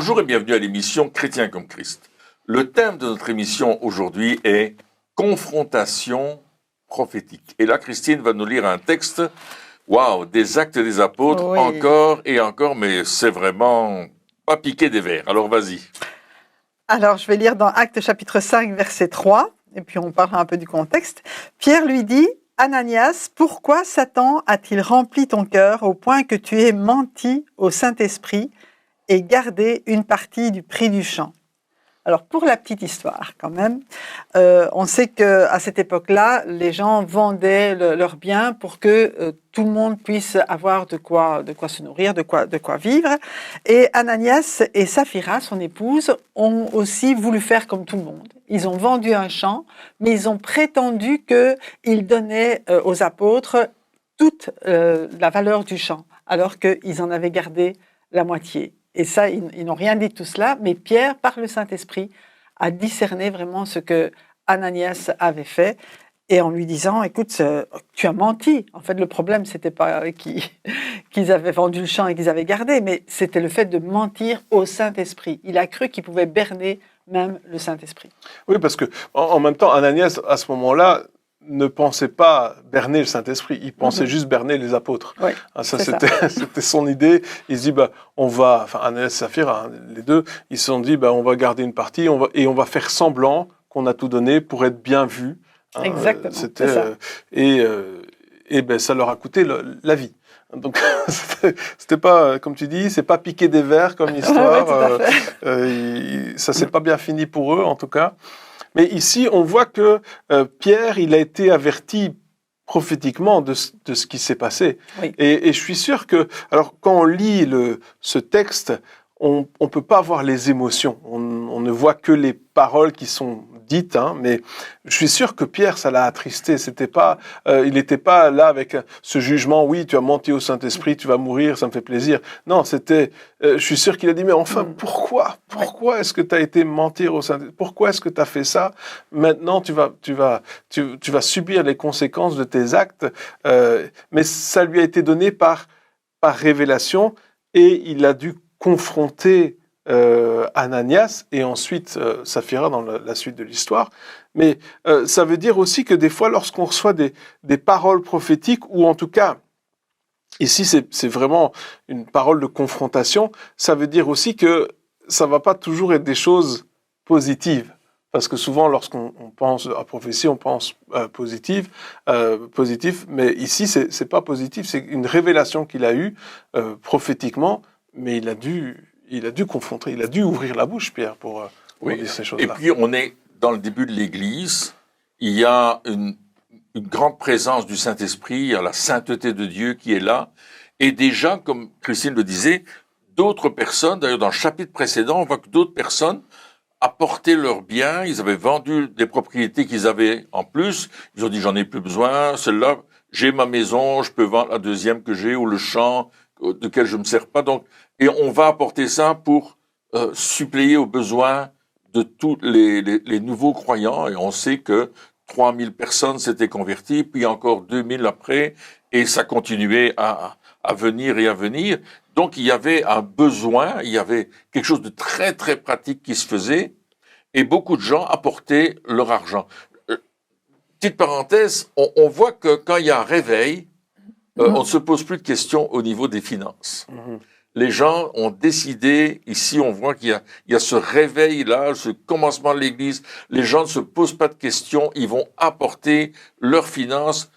Bonjour et bienvenue à l'émission Chrétien comme Christ. Le thème de notre émission aujourd'hui est confrontation prophétique. Et là, Christine va nous lire un texte, des Actes des Apôtres, Oui. encore et encore, mais c'est vraiment pas piqué des vers. Alors vas-y. Alors, je vais lire dans Actes chapitre 5, verset 3, et puis on parlera un peu du contexte. Pierre lui dit, « Ananias, pourquoi Satan a-t-il rempli ton cœur au point que tu aies menti au Saint-Esprit et gardé une partie du prix du champ ?» Alors, pour la petite histoire, quand même, on sait qu'à cette époque-là, les gens vendaient leurs biens pour que tout le monde puisse avoir de quoi se nourrir, de quoi vivre. Et Ananias et Saphira, son épouse, ont aussi voulu faire comme tout le monde. Ils ont vendu un champ, mais ils ont prétendu qu'ils donnaient aux apôtres toute la valeur du champ, alors qu'ils en avaient gardé la moitié. Et ça, ils n'ont rien dit de tout cela, mais Pierre, par le Saint-Esprit, a discerné vraiment ce que Ananias avait fait, et en lui disant, écoute, tu as menti. En fait, le problème, c'était pas qu'ils avaient vendu le champ et qu'ils avaient gardé, mais c'était le fait de mentir au Saint-Esprit. Il a cru qu'il pouvait berner même le Saint-Esprit. Oui, parce que en même temps, Ananias, à ce moment-là, ne pensait pas berner le Saint-Esprit, il pensait juste berner les apôtres. Oui, c'était son idée. Il se dit, Ananias et Saphira, les deux, ils se sont dit, on va garder une partie, on va faire semblant qu'on a tout donné pour être bien vu. Exactement. Ça leur a coûté la vie. Donc, c'était pas, comme tu dis, c'est pas piquer des vers comme histoire. Ça s'est pas bien fini pour eux, en tout cas. Mais ici, on voit que Pierre, il a été averti prophétiquement de ce qui s'est passé. Oui. Et je suis sûr que, alors, quand on lit ce texte, on peut pas voir les émotions. On ne voit que les paroles qui sont dites, mais je suis sûr que Pierre, ça l'a attristé. Il n'était pas là avec ce jugement. Oui, tu as menti au Saint-Esprit, tu vas mourir, ça me fait plaisir. Non, je suis sûr qu'il a dit, mais enfin, pourquoi est-ce que tu as été mentir au Saint-Esprit? Pourquoi est-ce que tu as fait ça? Maintenant, tu vas subir les conséquences de tes actes. Mais ça lui a été donné par révélation, et il a dû confronter Ananias et ensuite Saphira dans la suite de l'histoire. Mais ça veut dire aussi que des fois, lorsqu'on reçoit des paroles prophétiques, ou en tout cas, ici c'est vraiment une parole de confrontation, ça veut dire aussi que ça va pas toujours être des choses positives. Parce que souvent, lorsqu'on pense à prophétie, on pense positif, mais ici, c'est pas positif, c'est une révélation qu'il a eue prophétiquement, mais il a dû confronter, il a dû ouvrir la bouche, Pierre, pour dire ces choses-là. Et puis, on est dans le début de l'Église, il y a une grande présence du Saint-Esprit, il y a la sainteté de Dieu qui est là, et déjà, comme Christine le disait, d'autres personnes, d'ailleurs dans le chapitre précédent, on voit que d'autres personnes apportaient leurs biens, ils avaient vendu des propriétés qu'ils avaient en plus, ils ont dit j'en ai plus besoin, celle-là, j'ai ma maison, je peux vendre la deuxième que j'ai, ou le champ duquel je ne me sers pas, donc, et on va apporter ça pour suppléer aux besoins de tous les nouveaux croyants, et on sait que 3000 personnes s'étaient converties, puis encore 2000 après, et ça continuait à venir et à venir. Donc il y avait un besoin, il y avait quelque chose de très très pratique qui se faisait, et beaucoup de gens apportaient leur argent. Petite parenthèse, on voit que quand il y a un réveil, on ne se pose plus de questions au niveau des finances. Les gens ont décidé, ici on voit qu'il y a ce réveil-là, ce commencement de l'Église, les gens ne se posent pas de questions, ils vont apporter leurs finances,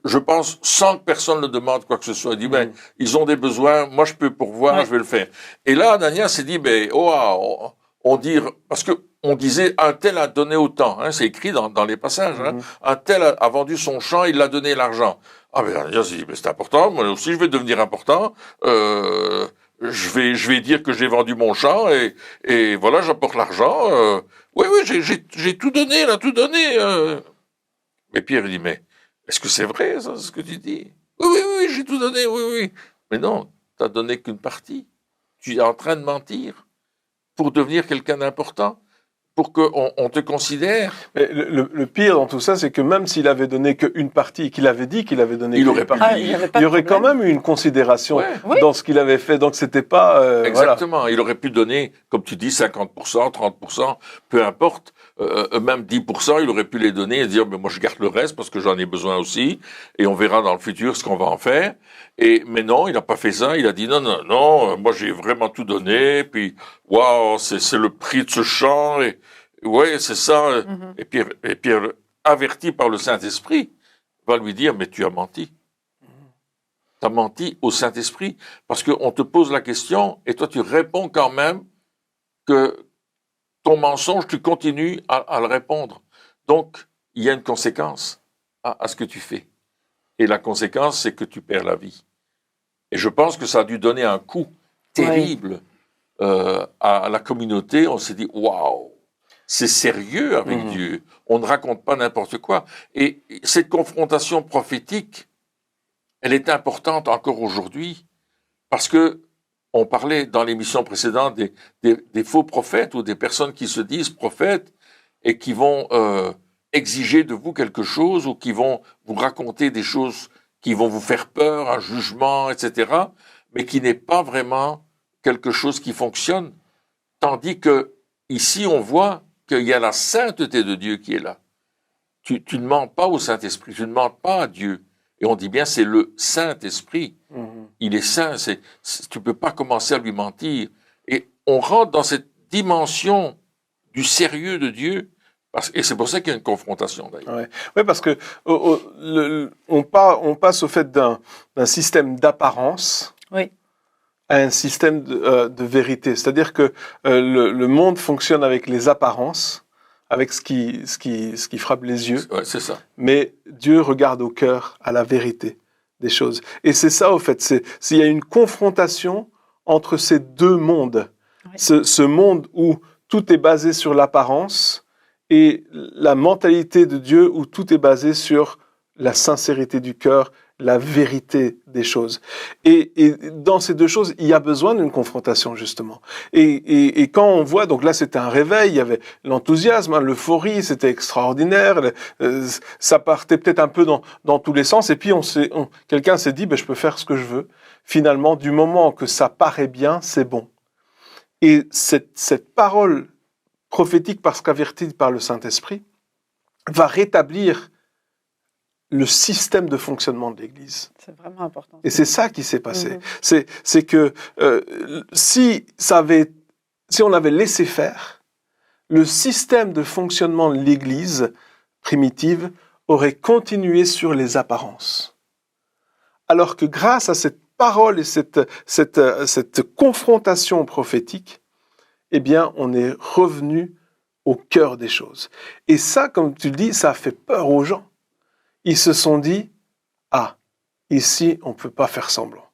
je pense, sans que personne ne demande quoi que ce soit. Il dit, ils ont des besoins, moi je peux pourvoir, je vais le faire. Et là, Ananias s'est dit, on dit, parce que on disait, un tel a donné autant, c'est écrit dans les passages, un tel a vendu son champ, il a donné l'argent. Ah ben Ananias s'est dit, c'est important, moi aussi je vais devenir important, je vais dire que j'ai vendu mon champ et voilà, j'apporte l'argent. Oui, j'ai tout donné, là, tout donné. Mais Pierre dit, mais est-ce que c'est vrai, ça, ce que tu dis? Oui, j'ai tout donné, oui. Mais non, t'as donné qu'une partie. Tu es en train de mentir pour devenir quelqu'un d'important, pour qu'on te considère. Mais le pire dans tout ça, c'est que même s'il avait donné qu'une partie, qu'il avait dit qu'il avait donné Il qu'une aurait pu partie, dire. il y aurait quand même eu une considération Ouais. dans ce qu'il avait fait. Donc c'était pas... Exactement. Il aurait pu donner, comme tu dis, 50%, 30%, peu importe, même 10%, il aurait pu les donner et dire, mais moi je garde le reste parce que j'en ai besoin aussi, et on verra dans le futur ce qu'on va en faire. Mais non, il n'a pas fait ça. Il a dit, non, moi j'ai vraiment tout donné, puis waouh, c'est le prix de ce champ, et ouais, c'est ça. Et Pierre, averti par le Saint-Esprit, va lui dire, mais tu as menti. Tu as menti au Saint-Esprit, parce qu'on te pose la question, et toi tu réponds quand même que ton mensonge, tu continues à le répondre. Donc, il y a une conséquence à ce que tu fais. Et la conséquence, c'est que tu perds la vie. Et je pense que ça a dû donner un coup terrible à la communauté. On s'est dit, waouh, c'est sérieux avec Dieu. On ne raconte pas n'importe quoi. Et cette confrontation prophétique, elle est importante encore aujourd'hui, parce que on parlait dans l'émission précédente des faux prophètes ou des personnes qui se disent prophètes et qui vont exiger de vous quelque chose ou qui vont vous raconter des choses qui vont vous faire peur, un jugement, etc., mais qui n'est pas vraiment quelque chose qui fonctionne. Tandis que ici, on voit qu'il y a la sainteté de Dieu qui est là. Tu ne mens pas au Saint-Esprit, tu ne mens pas à Dieu. Et on dit bien, c'est le Saint-Esprit. Il est saint, tu peux pas commencer à lui mentir. Et on rentre dans cette dimension du sérieux de Dieu, et c'est pour ça qu'il y a une confrontation d'ailleurs. Oui, parce que on passe au fait d'un système d'apparence à un système de vérité. C'est-à-dire que le monde fonctionne avec les apparences, avec ce qui frappe les yeux. Ouais, c'est ça. Mais Dieu regarde au cœur, à la vérité des choses. Et c'est ça, au fait. S'il y a une confrontation entre ces deux mondes. Oui. Ce monde où tout est basé sur l'apparence et la mentalité de Dieu où tout est basé sur la sincérité du cœur, la vérité des choses. Et dans ces deux choses, il y a besoin d'une confrontation, justement. Et quand on voit, donc là c'était un réveil, il y avait l'enthousiasme, l'euphorie, c'était extraordinaire, ça partait peut-être un peu dans tous les sens, et puis quelqu'un s'est dit, je peux faire ce que je veux. Finalement, du moment que ça paraît bien, c'est bon. Et cette parole prophétique, parce qu'avertie par le Saint-Esprit, va rétablir le système de fonctionnement de l'Église. C'est vraiment important. Et c'est ça qui s'est passé. C'est que si on avait laissé faire, le système de fonctionnement de l'Église primitive aurait continué sur les apparences. Alors que grâce à cette parole et cette confrontation prophétique, eh bien, on est revenu au cœur des choses. Et ça, comme tu le dis, ça a fait peur aux gens. Ils se sont dit, ici, on ne peut pas faire semblant.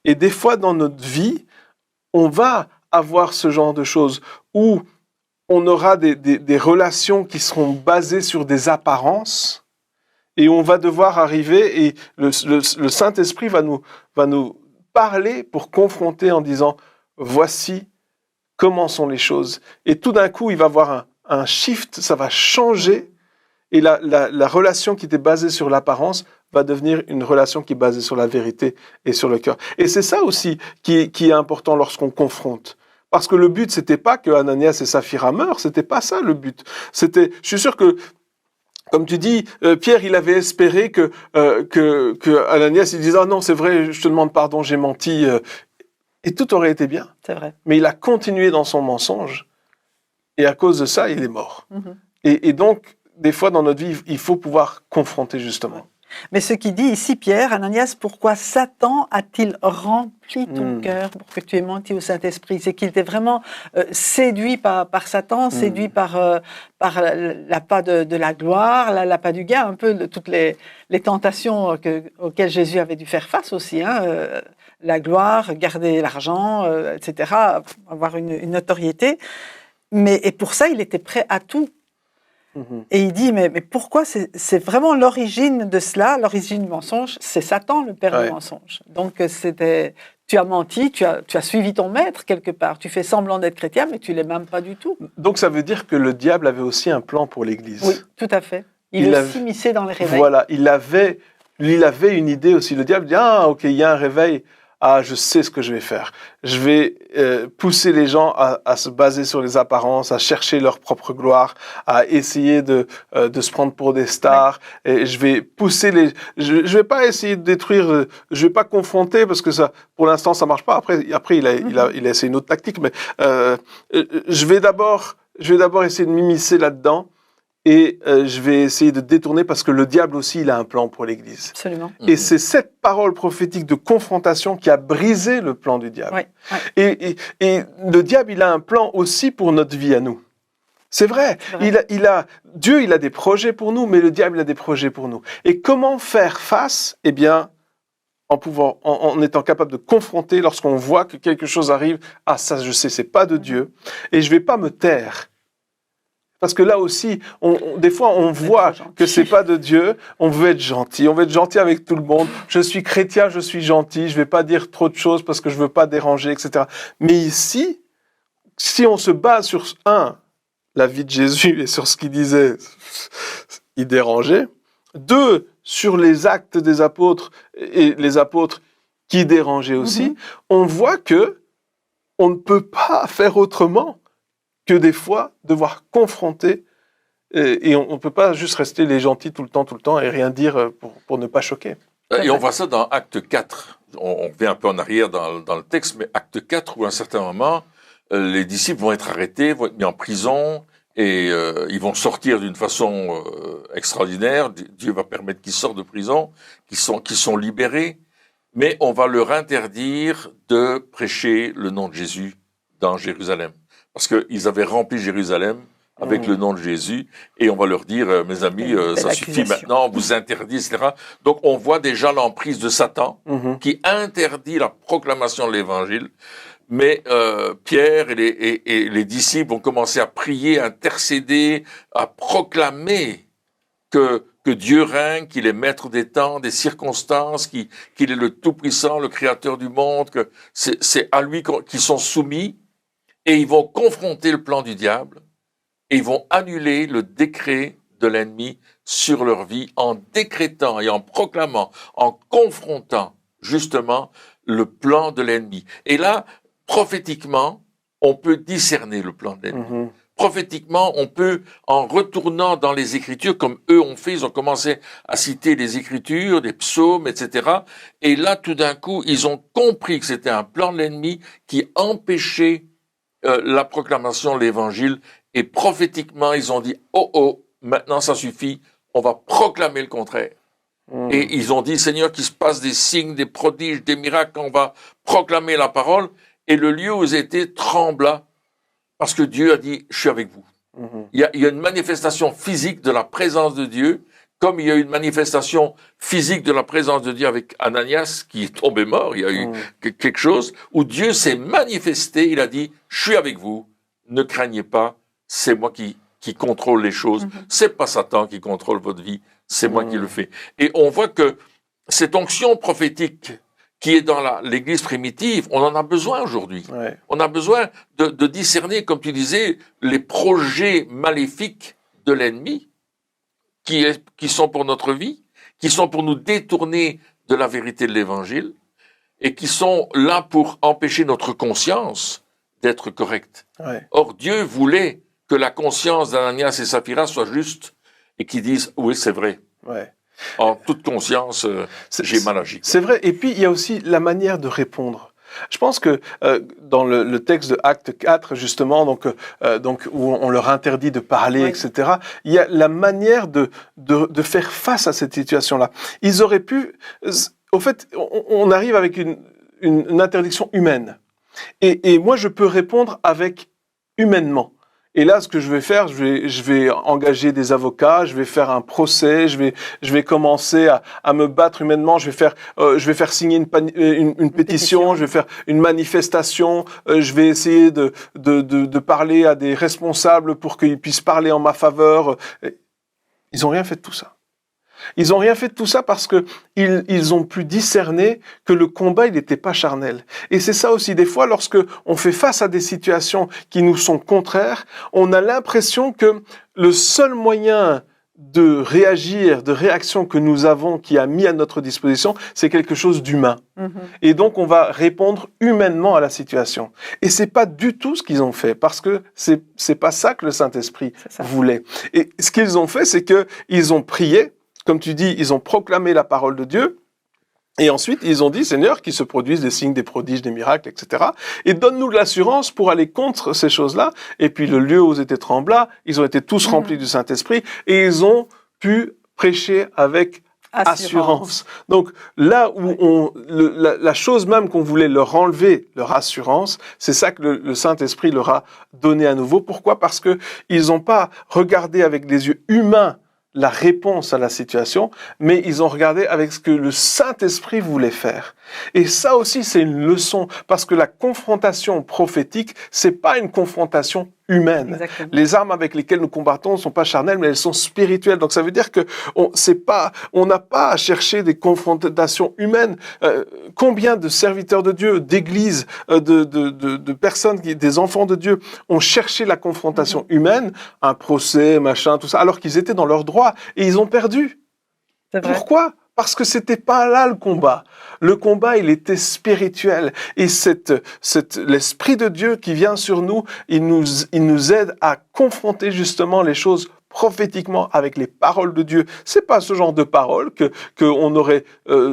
Et des fois, dans notre vie, on va avoir ce genre de choses où on aura des relations qui seront basées sur des apparences et on va devoir arriver et le Saint-Esprit va nous parler pour confronter en disant, voici comment sont les choses. Et tout d'un coup, il va y avoir un shift, ça va changer. Et la relation qui était basée sur l'apparence va devenir une relation qui est basée sur la vérité et sur le cœur. Et c'est ça aussi qui est important lorsqu'on confronte. Parce que le but, c'était pas que Ananias et Saphira meurent, c'était pas ça le but. Je suis sûr que, comme tu dis, Pierre, il avait espéré que Ananias, il disait, non, c'est vrai, je te demande pardon, j'ai menti. Et tout aurait été bien. C'est vrai. Mais il a continué dans son mensonge. Et à cause de ça, il est mort. Et donc, des fois, dans notre vie, il faut pouvoir confronter, justement. Mais ce qu'il dit ici, Pierre, Ananias, pourquoi Satan a-t-il rempli ton cœur pour que tu aies menti au Saint-Esprit? C'est qu'il était vraiment séduit par Satan, séduit par l'appât de la gloire, l'appât du gain, un peu de toutes les tentations auxquelles Jésus avait dû faire face aussi. La gloire, garder l'argent, etc., avoir une notoriété. Et pour ça, il était prêt à tout. Et il dit, mais pourquoi c'est vraiment l'origine de cela, l'origine du mensonge, c'est Satan, le père du mensonge. Donc, tu as menti, tu as suivi ton maître quelque part. Tu fais semblant d'être chrétien, mais tu ne l'es même pas du tout. Donc, ça veut dire que le diable avait aussi un plan pour l'Église. Oui, tout à fait. Il s'immisçait dans les réveils. Voilà, il avait une idée aussi. Le diable dit, ok, il y a un réveil. Je sais ce que je vais faire. Je vais pousser les gens à se baser sur les apparences, à chercher leur propre gloire, à essayer de se prendre pour des stars. Et je vais pousser je vais pas essayer de détruire. Je vais pas confronter parce que ça, pour l'instant, ça marche pas. Après, il a essayé une autre tactique. Mais je vais d'abord essayer de m'immiscer là-dedans. Et je vais essayer de détourner parce que le diable aussi, il a un plan pour l'Église. Absolument. Et c'est cette parole prophétique de confrontation qui a brisé le plan du diable. Et le diable, il a un plan aussi pour notre vie à nous. C'est vrai. Dieu, il a des projets pour nous, mais le diable, il a des projets pour nous. Et comment faire face? Eh bien, en étant capable de confronter lorsqu'on voit que quelque chose arrive. Ça, je sais, c'est pas de Dieu. Et je vais pas me taire. Parce que là aussi, des fois, on voit que c'est pas de Dieu. On veut être gentil. On veut être gentil avec tout le monde. Je suis chrétien, je suis gentil. Je vais pas dire trop de choses parce que je veux pas déranger, etc. Mais ici, si on se base sur la vie de Jésus et sur ce qu'il disait, il dérangeait. 2, sur les actes des apôtres et les apôtres qui dérangeaient aussi. On voit que on ne peut pas faire autrement que des fois devoir confronter, et on ne peut pas juste rester les gentils tout le temps et rien dire pour ne pas choquer. Et on voit ça dans Acte 4. On revient un peu en arrière dans le texte, mais Acte 4, où à un certain moment, les disciples vont être arrêtés, vont être mis en prison, et ils vont sortir d'une façon extraordinaire. Dieu va permettre qu'ils sortent de prison, qu'ils sont libérés, mais on va leur interdire de prêcher le nom de Jésus dans Jérusalem. Parce qu'ils avaient rempli Jérusalem avec le nom de Jésus, et on va leur dire, mes amis, ça suffit maintenant, on vous interdit, etc. Donc on voit déjà l'emprise de Satan qui interdit la proclamation de l'Évangile. Mais Pierre et les disciples ont commencé à prier, à intercéder, à proclamer que Dieu règne, qu'il est maître des temps, des circonstances, qu'il est le Tout-Puissant, le Créateur du monde, que c'est à lui qu'ils sont soumis. Et ils vont confronter le plan du diable, et ils vont annuler le décret de l'ennemi sur leur vie en décrétant et en proclamant, en confrontant justement le plan de l'ennemi. Et là, prophétiquement, on peut discerner le plan de l'ennemi. Prophétiquement, on peut, en retournant dans les Écritures, comme eux ont fait, ils ont commencé à citer les Écritures, des psaumes, etc. Et là, tout d'un coup, ils ont compris que c'était un plan de l'ennemi qui empêchait la proclamation de l'Évangile, et prophétiquement, ils ont dit, maintenant ça suffit, on va proclamer le contraire. Et ils ont dit, Seigneur, qu'il se passe des signes, des prodiges, des miracles, on va proclamer la parole, et le lieu où ils étaient trembla, parce que Dieu a dit, je suis avec vous. Il y a une manifestation physique de la présence de Dieu, comme il y a eu une manifestation physique de la présence de Dieu avec Ananias, qui est tombé mort, il y a eu quelque chose où Dieu s'est manifesté, il a dit, je suis avec vous, ne craignez pas, c'est moi qui contrôle les choses, c'est pas Satan qui contrôle votre vie, c'est moi qui le fais. Et on voit que cette onction prophétique qui est dans l'Église primitive, on en a besoin aujourd'hui. On a besoin de discerner, comme tu disais, les projets maléfiques de l'ennemi, qui sont pour notre vie, qui sont pour nous détourner de la vérité de l'Évangile, et qui sont là pour empêcher notre conscience d'être correcte. Or, Dieu voulait que la conscience d'Ananias et Saphira soit juste, et qu'ils disent, oui, c'est vrai. En toute conscience, j'ai mal agi. C'est vrai, et puis il y a aussi la manière de répondre. Je pense que dans le texte de Acte 4, justement, donc où on leur interdit de parler, etc., il y a la manière de faire face à cette situation-là. Ils auraient pu... Au fait, on arrive avec une interdiction humaine. Et moi, je peux répondre humainement. Et là, ce que je vais faire, je vais engager des avocats, je vais faire un procès, je vais commencer à me battre humainement, je vais faire signer une pétition, je vais faire une manifestation, je vais essayer de parler à des responsables pour qu'ils puissent parler en ma faveur. Ils n'ont rien fait de tout ça. Ils n'ont rien fait de tout ça parce que ils ont pu discerner que le combat, il n'était pas charnel. Et c'est ça aussi, des fois, lorsque on fait face à des situations qui nous sont contraires, on a l'impression que le seul moyen de réagir, de réaction que nous avons, qui a mis à notre disposition, c'est quelque chose d'humain. Et donc, on va répondre humainement à la situation. Et c'est pas du tout ce qu'ils ont fait, parce que c'est pas ça que le Saint-Esprit voulait. Et ce qu'ils ont fait, c'est que ils ont prié. Comme tu dis, ils ont proclamé la parole de Dieu, et ensuite, ils ont dit, Seigneur, qu'il se produisent des signes, des prodiges, des miracles, etc. Et donne-nous de l'assurance pour aller contre ces choses-là. Et puis, le lieu où ils étaient tremblants, ils ont été tous remplis du Saint-Esprit, et ils ont pu prêcher avec assurance. Donc, là où la chose même qu'on voulait leur enlever, leur assurance, c'est ça que le Saint-Esprit leur a donné à nouveau. Pourquoi? Parce que ils n'ont pas regardé avec des yeux humains la réponse à la situation, mais ils ont regardé avec ce que le Saint-Esprit voulait faire. Et ça aussi, c'est une leçon, parce que la confrontation prophétique, c'est pas une confrontation humaine. Exactement. Les armes avec lesquelles nous combattons ne sont pas charnelles, mais elles sont spirituelles. Donc ça veut dire que on n'a pas à chercher des confrontations humaines. Combien de serviteurs de Dieu, d'églises, de personnes, des enfants de Dieu, ont cherché la confrontation humaine, un procès, machin, tout ça, alors qu'ils étaient dans leur droit et ils ont perdu. C'est vrai. Pourquoi? Parce que c'était pas là le combat. Le combat, il était spirituel. Et l'Esprit de Dieu qui vient sur nous, il nous aide à confronter justement les choses prophétiquement avec les paroles de Dieu. C'est pas ce genre de paroles qu'on aurait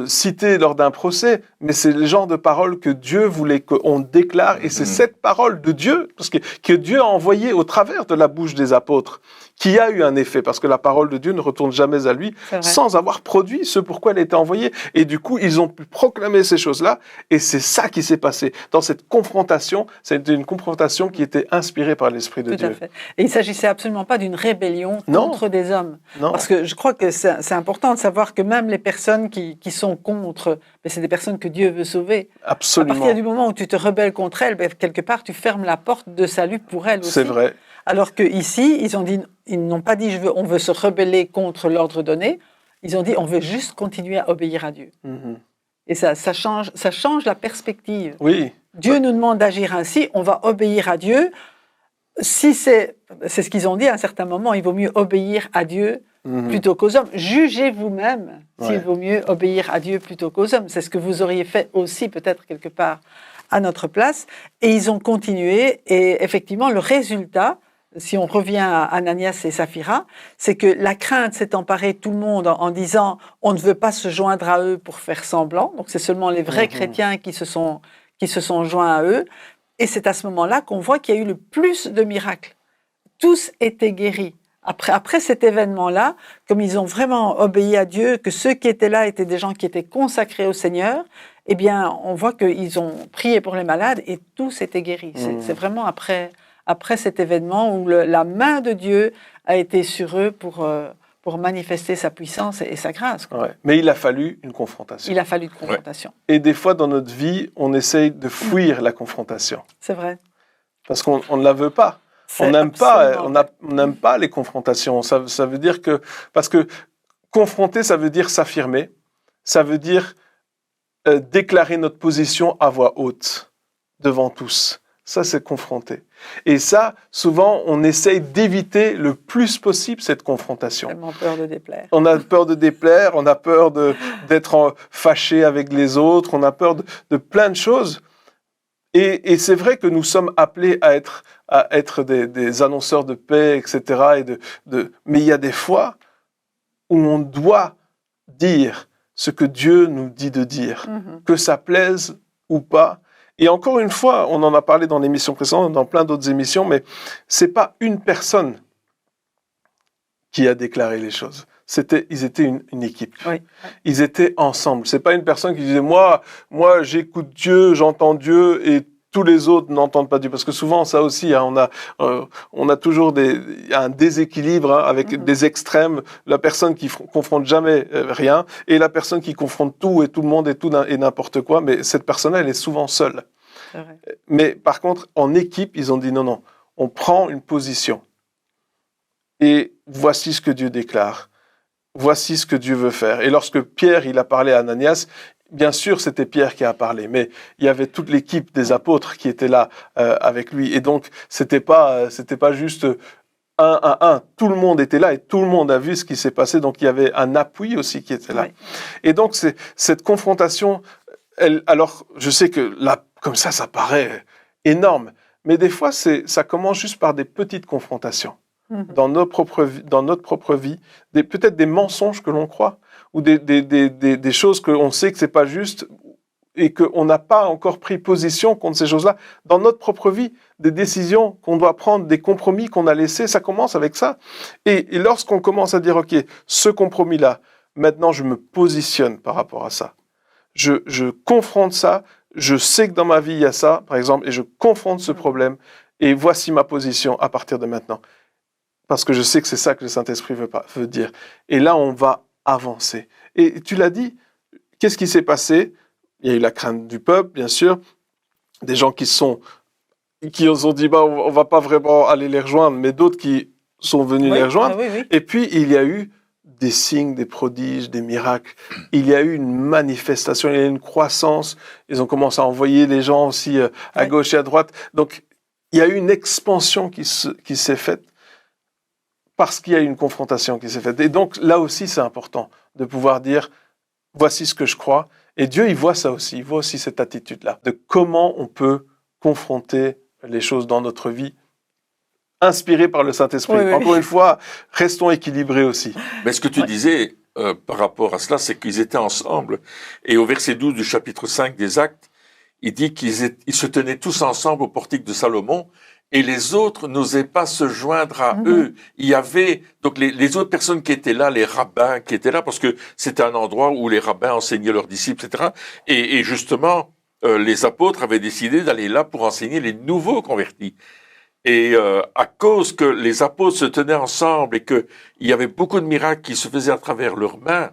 cité lors d'un procès, mais c'est le genre de paroles que Dieu voulait qu'on déclare. Et c'est cette parole de Dieu, parce que Dieu a envoyé au travers de la bouche des apôtres, qui a eu un effet, parce que la parole de Dieu ne retourne jamais à lui sans avoir produit ce pourquoi elle était envoyée. Et du coup, ils ont pu proclamer ces choses-là, et c'est ça qui s'est passé. Dans cette confrontation, c'était une confrontation qui était inspirée par l'Esprit de Dieu. Tout à fait. Et il ne s'agissait absolument pas d'une rébellion contre des hommes. Non. Parce que je crois que c'est important de savoir que même les personnes qui sont contre, c'est des personnes que Dieu veut sauver. Absolument. À partir du moment où tu te rebelles contre elles, quelque part, tu fermes la porte de salut pour elles aussi. C'est vrai. Alors qu'ici, ils n'ont pas dit on veut se rebeller contre l'ordre donné. Ils ont dit on veut juste continuer à obéir à Dieu. Et ça change la perspective. Oui. Dieu nous demande d'agir ainsi, on va obéir à Dieu. Si c'est ce qu'ils ont dit à un certain moment, il vaut mieux obéir à Dieu plutôt qu'aux hommes. Jugez vous-même s'il vaut mieux obéir à Dieu plutôt qu'aux hommes. C'est ce que vous auriez fait aussi peut-être quelque part à notre place. Et ils ont continué et effectivement le résultat, si on revient à Ananias et Saphira, c'est que la crainte s'est emparée de tout le monde en disant on ne veut pas se joindre à eux pour faire semblant. Donc c'est seulement les vrais chrétiens qui se sont joints à eux. Et c'est à ce moment-là qu'on voit qu'il y a eu le plus de miracles. Tous étaient guéris. Après cet événement-là, comme ils ont vraiment obéi à Dieu, que ceux qui étaient là étaient des gens qui étaient consacrés au Seigneur, eh bien, on voit qu'ils ont prié pour les malades et tous étaient guéris. C'est vraiment après cet événement où la main de Dieu a été sur eux pour manifester sa puissance et sa grâce. Ouais. Mais il a fallu une confrontation. Il a fallu une confrontation. Et des fois, dans notre vie, on essaye de fuir la confrontation. C'est vrai. Parce qu'on ne la veut pas. On n'aime pas les confrontations. Ça veut dire que... Parce que confronter, ça veut dire s'affirmer. Ça veut dire déclarer notre position à voix haute, devant tous. Ça, c'est confronter. Et ça, souvent, on essaye d'éviter le plus possible cette confrontation. Tellement peur de déplaire. On a peur de déplaire, on a peur d'être fâché avec les autres, on a peur de plein de choses. Et c'est vrai que nous sommes appelés à être des annonceurs de paix, etc. Mais il y a des fois où on doit dire ce que Dieu nous dit de dire, que ça plaise ou pas. Et encore une fois, on en a parlé dans l'émission précédente, dans plein d'autres émissions, mais c'est pas une personne qui a déclaré les choses. Ils étaient une équipe. Oui. Ils étaient ensemble. C'est pas une personne qui disait moi j'écoute Dieu, j'entends Dieu et tous les autres n'entendent pas Dieu. Parce que souvent, ça aussi, hein, on a toujours un déséquilibre hein, avec des extrêmes. La personne qui confronte jamais rien et la personne qui confronte tout et tout le monde et tout et n'importe quoi. Mais cette personne-là, elle est souvent seule. C'est vrai. Mais par contre, en équipe, ils ont dit non, on prend une position. Et voici ce que Dieu déclare. Voici ce que Dieu veut faire. Et lorsque Pierre, il a parlé à Ananias, bien sûr, c'était Pierre qui a parlé, mais il y avait toute l'équipe des apôtres qui était là avec lui. Et donc, c'était pas juste un à un. Tout le monde était là et tout le monde a vu ce qui s'est passé. Donc, il y avait un appui aussi qui était là. Oui. Et donc, cette confrontation, alors, je sais que là, comme ça paraît énorme. Mais des fois, ça commence juste par des petites confrontations. Dans notre propre vie, peut-être des mensonges que l'on croit, ou des choses qu'on sait que c'est pas juste, et qu'on n'a pas encore pris position contre ces choses-là. Dans notre propre vie, des décisions qu'on doit prendre, des compromis qu'on a laissés, ça commence avec ça. Et lorsqu'on commence à dire, OK, ce compromis-là, maintenant je me positionne par rapport à ça. Je confronte ça, je sais que dans ma vie il y a ça, par exemple, et je confronte ce problème, et voici ma position à partir de maintenant. Parce que je sais que c'est ça que le Saint-Esprit veut dire. Et là, on va avancer. Et tu l'as dit, qu'est-ce qui s'est passé? Il y a eu la crainte du peuple, bien sûr. Des gens qui ont dit, on va pas vraiment aller les rejoindre, mais d'autres qui sont venus les rejoindre. Oui. Et puis, il y a eu des signes, des prodiges, des miracles. Il y a eu une manifestation, il y a eu une croissance. Ils ont commencé à envoyer les gens aussi à gauche et à droite. Donc, il y a eu une expansion qui s'est faite. Parce qu'il y a eu une confrontation qui s'est faite. Et donc, là aussi, c'est important de pouvoir dire, voici ce que je crois. Et Dieu, il voit ça aussi. Il voit aussi cette attitude-là. De comment on peut confronter les choses dans notre vie, inspiré par le Saint-Esprit. Oui. Encore une fois, restons équilibrés aussi. Mais ce que tu disais par rapport à cela, c'est qu'ils étaient ensemble. Et au verset 12 du chapitre 5 des Actes, il dit qu'ils se tenaient tous ensemble au portique de Salomon. Et les autres n'osaient pas se joindre à eux. Il y avait donc les autres personnes qui étaient là, les rabbins qui étaient là, parce que c'était un endroit où les rabbins enseignaient leurs disciples, etc. Et justement, les apôtres avaient décidé d'aller là pour enseigner les nouveaux convertis. Et à cause que les apôtres se tenaient ensemble et qu'il y avait beaucoup de miracles qui se faisaient à travers leurs mains,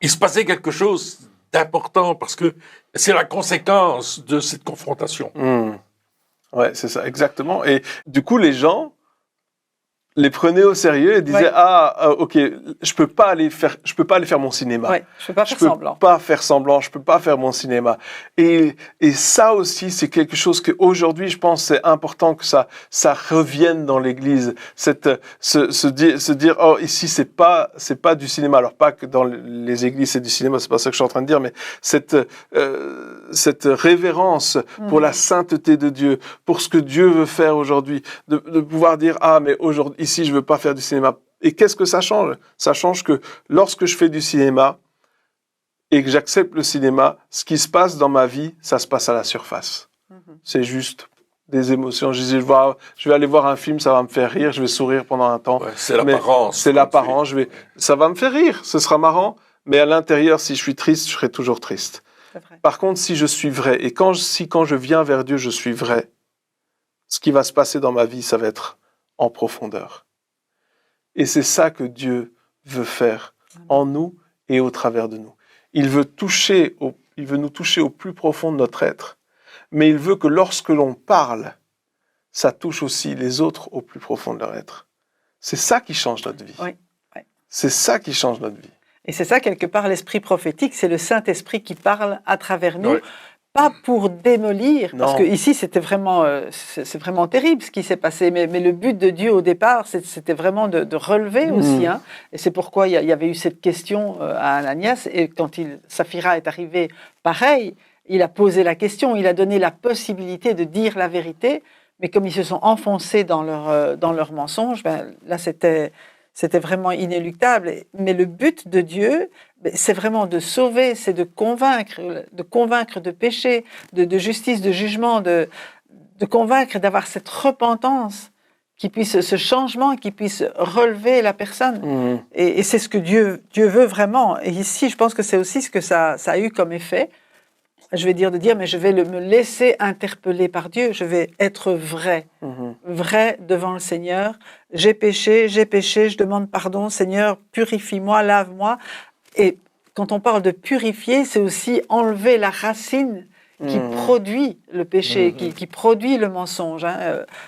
il se passait quelque chose d'important, parce que c'est la conséquence de cette confrontation. Ouais, c'est ça, exactement. Et du coup, les gens les prenaient au sérieux et disaient ok, je peux pas aller faire mon cinéma. Ouais, je peux pas faire semblant. Je peux pas faire mon cinéma. Et ça aussi, c'est quelque chose que aujourd'hui, je pense, c'est important que ça revienne dans l'Église. Se dire, oh, ici, c'est pas du cinéma. Alors pas que dans les églises c'est du cinéma, c'est pas ça que je suis en train de dire, mais cette révérence pour la sainteté de Dieu, pour ce que Dieu veut faire aujourd'hui, de pouvoir dire, mais aujourd'hui, ici, je veux pas faire du cinéma. Et qu'est-ce que ça change? Ça change que lorsque je fais du cinéma et que j'accepte le cinéma, ce qui se passe dans ma vie, ça se passe à la surface. C'est juste des émotions. Je vais aller voir un film, ça va me faire rire, je vais sourire pendant un temps. Ouais, c'est l'apparence. C'est l'apparence. Ça va me faire rire, ce sera marrant. Mais à l'intérieur, si je suis triste, je serai toujours triste. Par contre, si je suis vrai, et quand je viens vers Dieu, je suis vrai, ce qui va se passer dans ma vie, ça va être en profondeur. Et c'est ça que Dieu veut faire en nous et au travers de nous. Il veut nous toucher au plus profond de notre être, mais il veut que lorsque l'on parle, ça touche aussi les autres au plus profond de leur être. C'est ça qui change notre vie. Oui. C'est ça qui change notre vie. Et c'est ça, quelque part, l'esprit prophétique, c'est le Saint-Esprit qui parle à travers nous. Oui. Pas pour démolir, parce que ici c'est vraiment terrible ce qui s'est passé, mais le but de Dieu au départ, c'était vraiment de relever aussi, hein, et c'est pourquoi il y avait eu cette question à Ananias, et quand Saphira est arrivé, pareil, il a posé la question, il a donné la possibilité de dire la vérité, mais comme ils se sont enfoncés dans leur mensonge, là c'était vraiment inéluctable. Mais le but de Dieu, c'est vraiment de sauver, c'est de convaincre de péché, de justice, de jugement, de convaincre, d'avoir cette repentance, ce changement qui puisse relever la personne. Et c'est ce que Dieu veut vraiment. Et ici, je pense que c'est aussi ce que ça a eu comme effet. je vais dire mais je vais me laisser interpeller par Dieu, je vais être vrai, vrai devant le Seigneur. J'ai péché, je demande pardon, Seigneur, purifie-moi, lave-moi. Et quand on parle de purifier, c'est aussi enlever la racine qui produit le péché, qui produit le mensonge.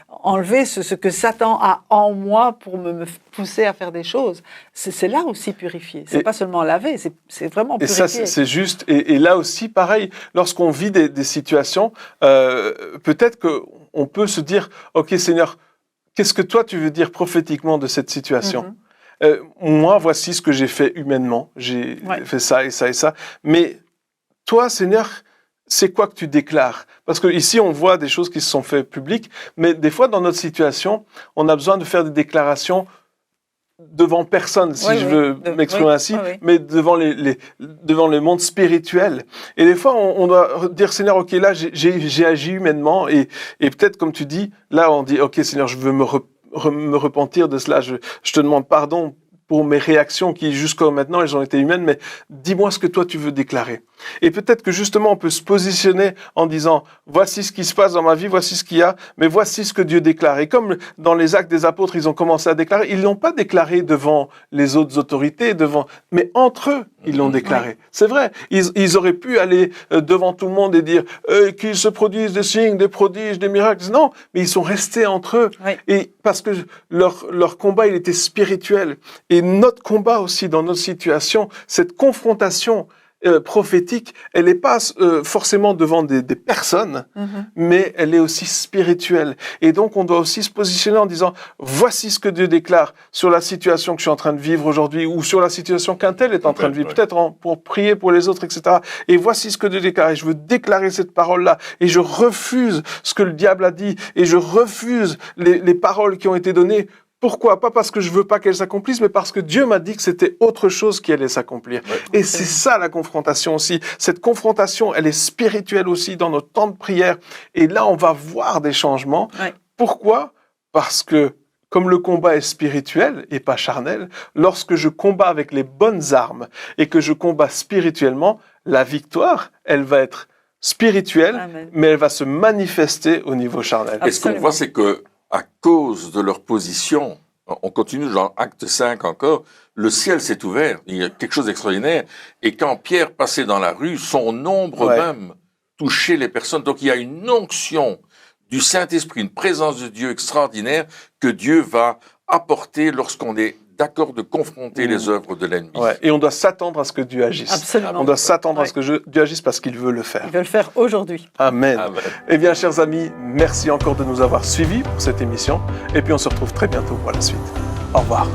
Enlever ce que Satan a en moi pour me pousser à faire des choses. C'est là aussi purifier. C'est pas seulement laver, c'est vraiment purifier. Et ça, c'est juste. Et là aussi, pareil, lorsqu'on vit des situations, peut-être qu'on peut se dire, OK, Seigneur, qu'est-ce que toi, tu veux dire prophétiquement de cette situation ? Moi, voici ce que j'ai fait humainement. J'ai fait ça et ça et ça. Mais toi, Seigneur, c'est quoi que tu déclares? Parce que ici, on voit des choses qui se sont faites publiques, mais des fois, dans notre situation, on a besoin de faire des déclarations devant personne, si je veux m'exprimer ainsi, mais devant le monde spirituel. Et des fois, on doit dire, Seigneur, OK, là, j'ai agi humainement, et peut-être, comme tu dis, là, on dit, OK, Seigneur, je veux me repentir de cela, je te demande pardon pour mes réactions qui, jusqu'à maintenant, elles ont été humaines, mais dis-moi ce que toi, tu veux déclarer. Et peut-être que justement, on peut se positionner en disant, voici ce qui se passe dans ma vie, voici ce qu'il y a, mais voici ce que Dieu déclare. Et comme dans les Actes des Apôtres, ils ont commencé à déclarer, ils l'ont pas déclaré devant les autres autorités, mais entre eux, ils l'ont déclaré. C'est vrai. Ils auraient pu aller devant tout le monde et dire, qu'ils se produisent des signes, des prodiges, des miracles. Non, mais ils sont restés entre eux. Et parce que leur combat, il était spirituel. Et notre combat aussi dans notre situation, cette confrontation prophétique, elle n'est pas forcément devant des personnes, mais elle est aussi spirituelle. Et donc, on doit aussi se positionner en disant, voici ce que Dieu déclare sur la situation que je suis en train de vivre aujourd'hui, ou sur la situation qu'un tel est en train de vivre, peut-être pour prier pour les autres, etc. Et voici ce que Dieu déclare. Et je veux déclarer cette parole-là. Et je refuse ce que le diable a dit. Et je refuse les paroles qui ont été données. Pourquoi? Pas parce que je veux pas qu'elle s'accomplisse, mais parce que Dieu m'a dit que c'était autre chose qui allait s'accomplir. Et c'est ça la confrontation aussi. Cette confrontation, elle est spirituelle aussi dans notre temps de prière. Et là, on va voir des changements. Pourquoi? Parce que comme le combat est spirituel et pas charnel, lorsque je combats avec les bonnes armes et que je combats spirituellement, la victoire, elle va être spirituelle, mais elle va se manifester au niveau charnel. Et ce qu'on voit, c'est que à cause de leur position, on continue dans Acte 5 encore, le ciel s'est ouvert, il y a quelque chose d'extraordinaire, et quand Pierre passait dans la rue, son ombre même touchait les personnes. Donc il y a une onction du Saint-Esprit, une présence de Dieu extraordinaire que Dieu va apporter lorsqu'on est d'accord de confronter les œuvres de l'ennemi. Et on doit s'attendre à ce que Dieu agisse. Absolument. On doit s'attendre à ce que Dieu agisse parce qu'il veut le faire. Il veut le faire aujourd'hui. Amen. Eh bien, chers amis, merci encore de nous avoir suivis pour cette émission. Et puis, on se retrouve très bientôt pour la suite. Au revoir.